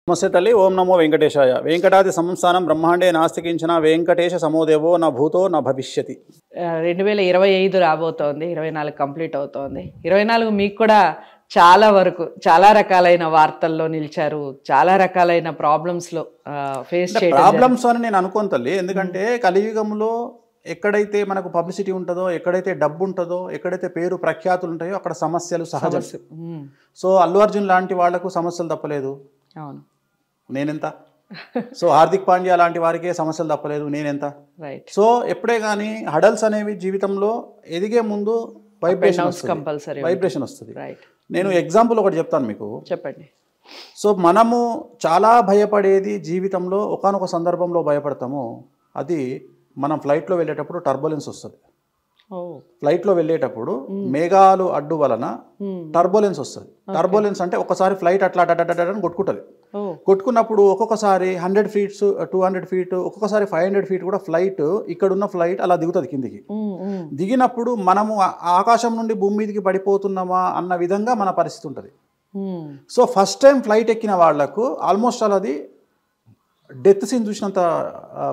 నమస్తే తల్లి. ఓం నమో వెంకటేశాయ. వెంకటాది సంస్థానం బ్రహ్మాండే నాస్తికించిన వెంకటేశ సమోదేవో నా భూతో నా భవిష్యతి. 2025 రాబోతోంది, 24 కంప్లీట్ అవుతోంది. 24 మీకు కూడా చాలా వరకు చాలా రకాలైన వార్తల్లో నిలిచారు, చాలా రకాలైన ప్రాబ్లమ్స్లో ఫేస్ చేయడం. ప్రాబ్లమ్స్ అని నేను అనుకోను తల్లి, ఎందుకంటే కలియుగంలో ఎక్కడైతే మనకు పబ్లిసిటీ ఉంటుందో, ఎక్కడైతే డబ్బు ఉంటుందో, ఎక్కడైతే పేరు ప్రఖ్యాతులు ఉంటాయో అక్కడ సమస్యలు సహజం. సో అల్లు అర్జున్ లాంటి వాళ్లకు సమస్యలు తప్పలేదు, అవును, నేనెంత. సో హార్దిక్ పాండ్యా లాంటి వారికే సమస్యలు తప్పలేదు, నేనెంత. రైట్. సో ఎప్పుడే కానీ హడల్స్ అనేవి జీవితంలో ఎదిగే ముందు వైబ్రేషన్ వస్తుంది. రైట్. నేను ఎగ్జాంపుల్ ఒకటి చెప్తాను మీకు, చెప్పండి. సో మనము చాలా భయపడేది జీవితంలో ఒకానొక సందర్భంలో భయపడతాము. అది మనం ఫ్లైట్లో వెళ్ళేటప్పుడు టర్బులెన్స్ వస్తుంది. ఫ్లైట్లో వెళ్ళేటప్పుడు మేఘాలు అడ్డు వలన టర్బులెన్స్ వస్తుంది. టర్బులెన్స్ అంటే ఒకసారి ఫ్లైట్ అట్లా అని కొట్టుకుంటుంది. కొట్టుకున్నప్పుడు ఒక్కొక్కసారి 100 ఫీట్స్ 200 ఫీట్, ఒక్కొక్కసారి 500 ఫీట్ కూడా ఫ్లైట్, ఇక్కడున్న ఫ్లైట్ అలా దిగుతుంది కిందికి. దిగినప్పుడు మనము ఆకాశం నుండి భూమి మీదకి పడిపోతున్నామా అన్న విధంగా మన పరిస్థితి ఉంటుంది. సో ఫస్ట్ టైం ఫ్లైట్ ఎక్కిన వాళ్లకు ఆల్మోస్ట్ అలా అది డెత్ సీన్ చూసినంత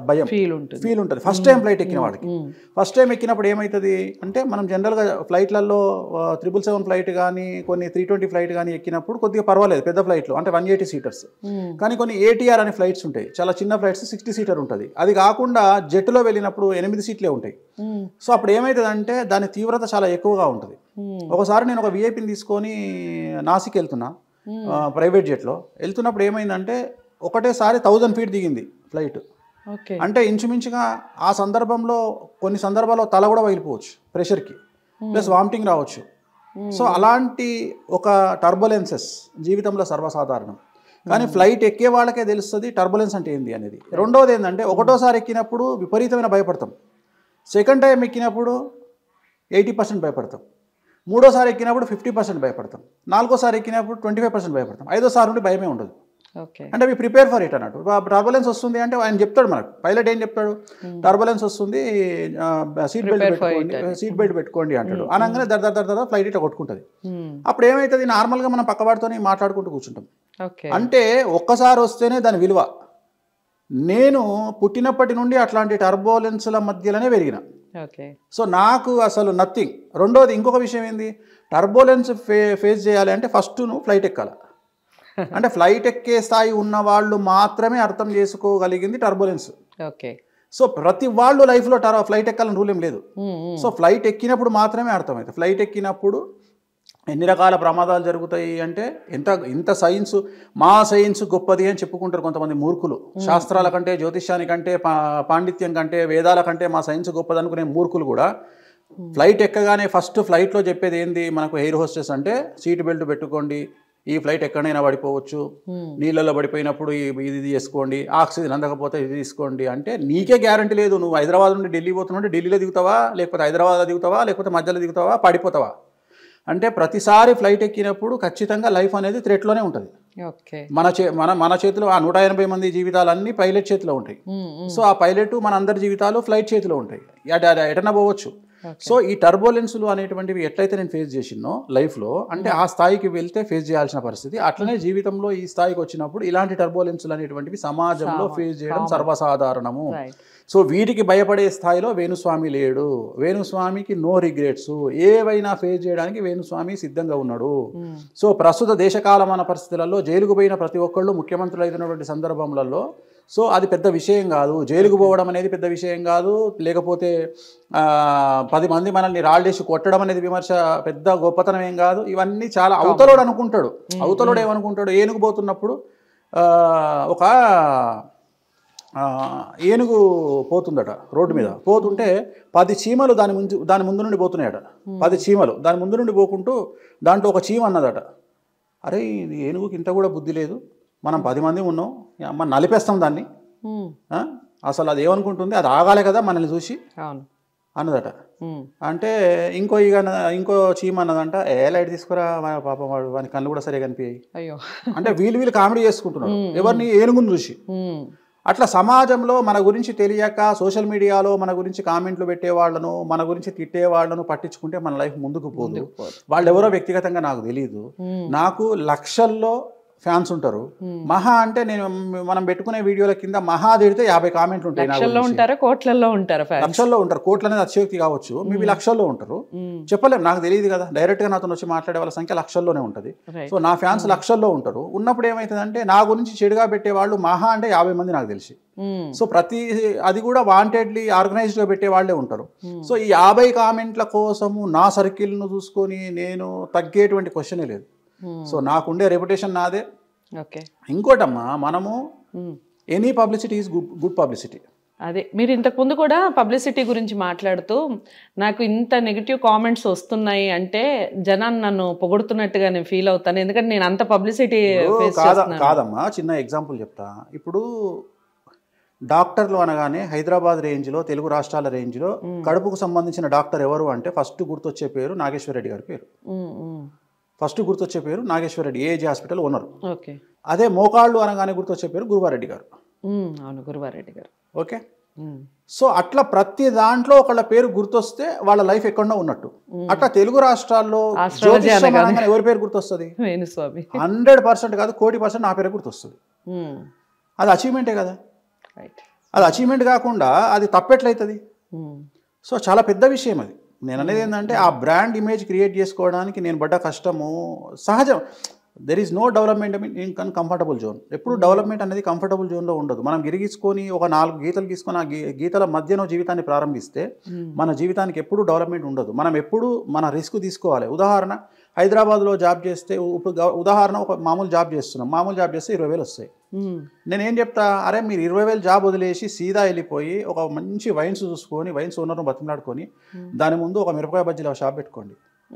భయం ఫీల్ ఉంటుంది ఫస్ట్ టైం ఫ్లైట్ ఎక్కిన వాడికి. ఫస్ట్ టైం ఎక్కినప్పుడు ఏమవుతుంది అంటే, మనం జనరల్గా ఫ్లైట్లలో 777 ఫ్లైట్ కానీ కొన్ని 320 ఫ్లైట్ కానీ ఎక్కినప్పుడు కొద్దిగా పర్వాలేదు పెద్ద ఫ్లైట్లు, అంటే 180 సీటర్స్. కానీ కొన్ని ATR అనే ఫ్లైట్స్ ఉంటాయి, చాలా చిన్న ఫ్లైట్స్ 60 సీటర్ ఉంటుంది. అది కాకుండా జెట్లో వెళ్ళినప్పుడు 8 సీట్లే ఉంటాయి. సో అప్పుడు ఏమవుతుంది అంటే దాని తీవ్రత చాలా ఎక్కువగా ఉంటుంది. ఒకసారి నేను ఒక VIPని తీసుకొని నాసిక్ వెళ్తున్నా ప్రైవేట్ జెట్లో. వెళ్తున్నప్పుడు ఏమైందంటే ఒకటేసారి 1000 ఫీట్ దిగింది ఫ్లైట్. అంటే ఇంచుమించుగా ఆ సందర్భంలో కొన్ని సందర్భాల్లో తల కూడా పగిలిపోవచ్చు ప్రెషర్కి, ప్లస్ వామిటింగ్ రావచ్చు. సో అలాంటి ఒక టర్బులెన్సెస్ జీవితంలో సర్వసాధారణం. కానీ ఫ్లైట్ ఎక్కే వాళ్ళకే తెలుస్తుంది టర్బులెన్స్ అంటే ఏంది అనేది. రెండోది ఏంటంటే, ఒకటోసారి ఎక్కినప్పుడు విపరీతమైన భయపడతాం, సెకండ్ టైం ఎక్కినప్పుడు 80% భయపడతాం, మూడోసారి ఎక్కినప్పుడు 50% భయపడతాం, నాలుగోసారి ఎక్కినప్పుడు 25% భయపడతాం, ఐదోసారి నుండి భయమే ఉండదు. అంటే వి ప్రిపేర్ ఫర్ ఇట్ అన్నట్టు. టర్బులెన్స్ వస్తుంది అంటే ఆయన చెప్తాడు మనకు, పైలట్ ఏం చెప్తాడు, టర్బులెన్స్ వస్తుంది సీట్ బెల్ట్ పెట్టుకోండి అంటాడు. అనగానే దర్ ఫ్లైట్ ఇట్లా కొట్టుకుంటుంది. అప్పుడు ఏమవుతుంది, నార్మల్గా మనం పక్కవాడితో మాట్లాడుకుంటూ కూర్చుంటాం. అంటే ఒక్కసారి వస్తేనే దాని విలువ. నేను పుట్టినప్పటి నుండి అట్లాంటి టర్బులెన్స్ల మధ్యలోనే పెరిగిన. సో నాకు అసలు నథింగ్. రెండోది ఇంకొక విషయం ఏంది, టర్బులెన్స్ ఫేస్ చేయాలి అంటే ఫస్ట్ నువ్వు ఫ్లైట్ ఎక్కాలి. అంటే ఫ్లైట్ ఎక్కే స్థాయి ఉన్న వాళ్ళు మాత్రమే అర్థం చేసుకోగలిగింది టర్బులెన్స్. సో ప్రతి వాళ్ళు లైఫ్లో ఫ్లైట్ ఎక్కాలని రూల్ ఏం లేదు. సో ఫ్లైట్ ఎక్కినప్పుడు మాత్రమే అర్థమవుతుంది. ఫ్లైట్ ఎక్కినప్పుడు ఎన్ని రకాల ప్రమాదాలు జరుగుతాయి అంటే, ఇంత సైన్స్, మా సైన్స్ గొప్పది అని చెప్పుకుంటారు కొంతమంది మూర్ఖులు. శాస్త్రాల కంటే, జ్యోతిష్యానికంటే, పాండిత్యం కంటే, వేదాల కంటే మా సైన్స్ గొప్పది అనుకునే మూర్ఖులు కూడా ఫ్లైట్ ఎక్కగానే ఫస్ట్ ఫ్లైట్లో చెప్పేది ఏంది మనకు, ఎయిర్ హోస్టెస్ అంటే సీట్ బెల్ట్ పెట్టుకోండి, ఈ ఫ్లైట్ ఎక్కడైనా పడిపోవచ్చు, నీళ్ళల్లో పడిపోయినప్పుడు ఇది చేసుకోండి, ఆక్సిజన్ అందకపోతే ఇది తీసుకోండి. అంటే నీకే గ్యారంటీ లేదు, నువ్వు హైదరాబాద్ నుండి ఢిల్లీ పోతున్నట్టు ఢిల్లీలో దిగుతావా, లేకపోతే హైదరాబాద్లో దిగుతావా, లేకపోతే మధ్యలో దిగుతావా, పడిపోతావా. అంటే ప్రతిసారి ఫ్లైట్ ఎక్కినప్పుడు ఖచ్చితంగా లైఫ్ అనేది థ్రెట్లోనే ఉంటుంది. మన చేతిలో ఆ 180 మంది జీవితాలన్నీ పైలట్ చేతిలో ఉంటాయి. సో ఆ పైలట్ మన అందరి జీవితాలు ఫ్లైట్ చేతిలో ఉంటాయి, ఎటన్నా పోవచ్చు. సో ఈ టర్బులెన్స్లు అనేటువంటివి ఎట్లయితే నేను ఫేస్ చేసినో లైఫ్లో, అంటే ఆ స్థాయికి వెళ్తే ఫేస్ చేయాల్సిన పరిస్థితి. అట్లనే జీవితంలో ఈ స్థాయికి వచ్చినప్పుడు ఇలాంటి టర్బులెన్స్లు అనేటువంటివి సమాజంలో ఫేస్ చేయడం సర్వసాధారణము. సో వీటికి భయపడే స్థాయిలో వేణుస్వామి లేడు. వేణుస్వామికి నో రిగ్రెట్స్, ఏవైనా ఫేస్ చేయడానికి వేణుస్వామి సిద్ధంగా ఉన్నాడు. సో ప్రస్తుత దేశకాలమాన పరిస్థితులలో జైలుకు పోయిన ప్రతి ఒక్కళ్ళు ముఖ్యమంత్రులు అయినటువంటి సందర్భంలో సో అది పెద్ద విషయం కాదు. జైలుకు పోవడం అనేది పెద్ద విషయం కాదు, లేకపోతే 10 మంది మనల్ని రాళ్ళేసి కొట్టడం అనేది విమర్శ పెద్ద గొప్పతనం ఏం కాదు. ఇవన్నీ చాలా అవతలోడు అనుకుంటాడు. అవతలోడు ఏమనుకుంటాడు, ఏనుగు పోతున్నప్పుడు ఒక ఏనుగు పోతుందట రోడ్డు మీద, పోతుంటే 10 చీమలు దాని ముందు నుండి పోతున్నాయట. 10 చీమలు దాని ముందు నుండి పోకుంటూ దాంట్లో ఒక చీమ అన్నదట, అరే ఇది ఏనుగుకి ఇంత కూడా బుద్ధి లేదు, మనం 10 మంది ఉన్నాం, అమ్మ నలిపేస్తాం దాన్ని, అసలు అది ఏమనుకుంటుంది, అది ఆగాలి కదా మనల్ని చూసి అన్నదట. అంటే ఇంకో చీమ అన్నదంట, లైట్ తీసుకురా పాపం, వాని కళ్ళు కూడా సరిగా కనిపించాయి. అంటే వీళ్ళు కామెడీ చేసుకుంటున్నారు ఎవరిని, ఏనుగుని చూసి. అట్లా సమాజంలో మన గురించి తెలియక సోషల్ మీడియాలో మన గురించి కామెంట్లు పెట్టేవాళ్లను, మన గురించి తిట్టేవాళ్లను పట్టించుకుంటే మన లైఫ్ ముందుకు పోదు. వాళ్ళు ఎవరో వ్యక్తిగతంగా నాకు తెలియదు. నాకు లక్షల్లో ఫ్యాన్స్ ఉంటారు. మహా అంటే మనం పెట్టుకునే వీడియోల కింద మహా తిడితే 50 కామెంట్లు ఉంటాయి. లక్షల్లో ఉంటారా కోట్లలో ఉంటారా? లక్షల్లో ఉంటారు. కోట్లు అనేది అతిశయోక్తి కావచ్చు, మేబీ లక్షల్లో ఉంటారు. చెప్పలేము, నాకు తెలియదు కదా. డైరెక్ట్ గా నాతో వచ్చి మాట్లాడే వాళ్ళ సంఖ్య లక్షల్లోనే ఉంటుంది. సో నా ఫ్యాన్స్ లక్షల్లో ఉంటారు. ఉన్నప్పుడు ఏమైతుందంటే నా గురించి చెడుగా పెట్టే వాళ్ళు మహా అంటే 50 మంది నాకు తెలిసి. సో అది కూడా వాంటెడ్లీ ఆర్గనైజ్డ్ గా పెట్టే వాళ్ళే ఉంటారు. సో ఈ 50 కామెంట్ల కోసము నా సర్కిల్ ను చూసుకొని నేను తగ్గేటువంటి క్వశ్చనే లేదు. సో నాకుండే రెప్యుటేషన్ నాదే. ఇంకోటమ్మా, మనము any publicity is good publicity. అదే మీరు ఇంతకుముందు కూడా పబ్లిసిటీ గురించి మాట్లాడుతూ నాకు ఇంత నెగిటివ్ కామెంట్స్ వస్తున్నాయి అంటే జనాన్ని నన్ను పొగుడుతున్నట్టుగా నేను ఫీల్ అవుతాను, ఎందుకంటే నేను అంత పబ్లిసిటీ కాదమ్మా. చిన్న ఎగ్జాంపుల్ చెప్తా. ఇప్పుడు డాక్టర్లు అనగానే హైదరాబాద్ రేంజ్లో, తెలుగు రాష్ట్రాల రేంజ్లో కడుపుకు సంబంధించిన డాక్టర్ ఎవరు అంటే ఫస్ట్ గుర్తొచ్చే పేరు నాగేశ్వర రెడ్డి గారి పేరు. ఫస్ట్ గుర్తొచ్చే పేరు Nageswara Reddy, AG hospital owner. అదే మోకాళ్ళు అనగానే గుర్తొచ్చే పేరు గురువారెడ్డి గారు. అవును, గురువారెడ్డి గారు. ఓకే. సో అట్లా ప్రతి దాంట్లో ఒకళ్ళ పేరు గుర్తొస్తే వాళ్ళ లైఫ్ ఎక్కడో ఉన్నట్టు. అట్లా తెలుగు రాష్ట్రాల్లో ఎవరి పేరు గుర్తొస్తుంది? 100% కాదు, 1,00,00,000% నా పేరు గుర్తొస్తుంది. అది అచీవ్మెంటే కదా. అది అచీవ్మెంట్ కాకుండా అది తప్పెట్లయితుంది. సో చాలా పెద్ద విషయం అది. నేను అనేది ఏంటంటే ఆ బ్రాండ్ ఇమేజ్ క్రియేట్ చేసుకోవడానికి నేను పడ్డ కష్టము సహజం. There is no development in comfortable zone. ఎప్పుడు డెవలప్మెంట్ అనేది కంఫర్టబుల్ జోన్లో ఉండదు. మనం గిరిగీసుకొని ఒక 4 గీతలు గీసుకొని ఆ గీతల మధ్యలో జీవితాన్ని ప్రారంభిస్తే మన జీవితానికి ఎప్పుడు డెవలప్మెంట్ ఉండదు. మనం ఎప్పుడు మన రిస్క్ తీసుకోవాలి. ఉదాహరణ, హైదరాబాద్లో జాబ్ చేస్తే, ఇప్పుడు ఉదాహరణ ఒక మామూలు జాబ్ చేస్తున్నాం. మామూలు జాబ్ చేస్తే 20,000 వస్తాయి. నేనేం చెప్తా, అరే మీరు 20,000 జాబ్ వదిలేసి సీదా వెళ్ళిపోయి ఒక మంచి వైన్స్ చూసుకొని, వైన్స్ ఓనర్ను బతిమలాడుకొని దాని ముందు ఒక మిరపకాయ బజ్జీల షాప్ పెట్టుకోండి.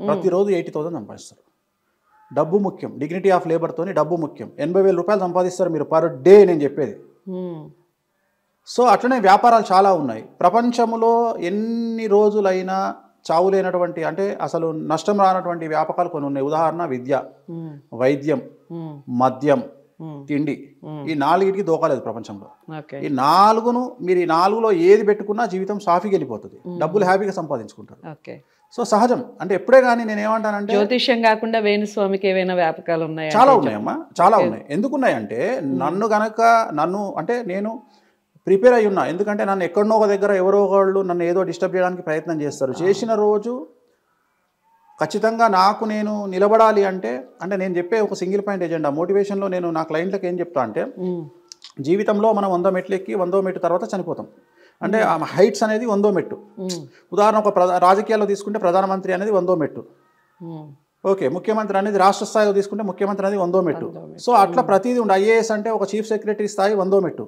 ప్రతిరోజు 80,000 సంపాదిస్తారు. డబ్బు ముఖ్యం. డిగ్నిటీ ఆఫ్ లేబర్తోని డబ్బు ముఖ్యం. 80,000 రూపాయలు సంపాదిస్తారు మీరు పర్ డే, నేను చెప్పేది. సో అట్లనే వ్యాపారాలు చాలా ఉన్నాయి ప్రపంచంలో. ఎన్ని రోజులైనా చావులేనటువంటి, అంటే అసలు నష్టం రానటువంటి వ్యాపకాలు కొన్ని ఉన్నాయి. ఉదాహరణ విద్య, వైద్యం, మద్యం, తిండి. ఈ 4టికి దోకాలేదు ప్రపంచంలో. ఈ 4ను మీరు, ఈ 4లో ఏది పెట్టుకున్నా జీవితం సాఫీగా వెళ్ళిపోతుంది. డబ్బులు హ్యాపీగా సంపాదించుకుంటారు. సో సహజం. అంటే ఎప్పుడే కానీ నేను ఏమంటానంటే, జ్యోతిష్యం కాకుండా వేణుస్వామికి ఏవైనా వ్యాపకాలు ఉన్నాయి? చాలా ఉన్నాయమ్మా, చాలా ఉన్నాయి. ఎందుకున్నాయంటే నన్ను అంటే నేను ప్రిపేర్ అయి ఉన్నా. ఎందుకంటే నన్ను ఎక్కడనో ఒక దగ్గర ఎవరో ఒకళ్ళు నన్ను ఏదో డిస్టర్బ్ చేయడానికి ప్రయత్నం చేస్తారు. చేసిన రోజు ఖచ్చితంగా నాకు నేను నిలబడాలి అంటే నేను చెప్పే ఒక సింగిల్ పాయింట్ ఎజెండా మోటివేషన్లో నేను నా క్లయింట్లకు ఏం చెప్తా అంటే, జీవితంలో మనం 100 మెట్లు ఎక్కి 100వ మెట్టు తర్వాత చనిపోతాం. అంటే ఆ హైట్స్ అనేది 100వ మెట్టు. ఉదాహరణ ఒక రాజకీయాల్లో తీసుకుంటే ప్రధానమంత్రి అనేది 100వ మెట్టు. ఓకే, ముఖ్యమంత్రి అనేది రాష్ట్ర స్థాయిలో తీసుకుంటే ముఖ్యమంత్రి అనేది 100వ మెట్టు. సో అట్లా ప్రతిదీ ఉండే. ఐఏఎస్ అంటే ఒక చీఫ్ సెక్రటరీ స్థాయి 100వ మెట్టు.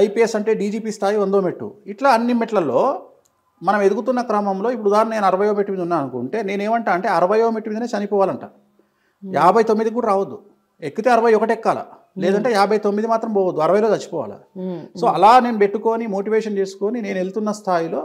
ఐపీఎస్ అంటే డీజీపీ స్థాయి 100వ మెట్టు. ఇట్లా అన్ని మెట్లలో మనం ఎదుగుతున్న క్రమంలో, ఇప్పుడు ఉదాహరణ నేను 60వ మెట్టు మీద ఉన్నా అనుకుంటే నేనేమంటా అంటే 60వ మెట్టు మీదనే చనిపోవాలంట. 59కి కూడా రావద్దు. ఎక్కితే 61 ఎక్కాల, లేదంటే 59 మాత్రం పోవద్దు, 60లో చచ్చిపోవాలి. సో అలా నేను పెట్టుకొని మోటివేషన్ చేసుకొని నేను వెళ్తున్న స్థాయిలో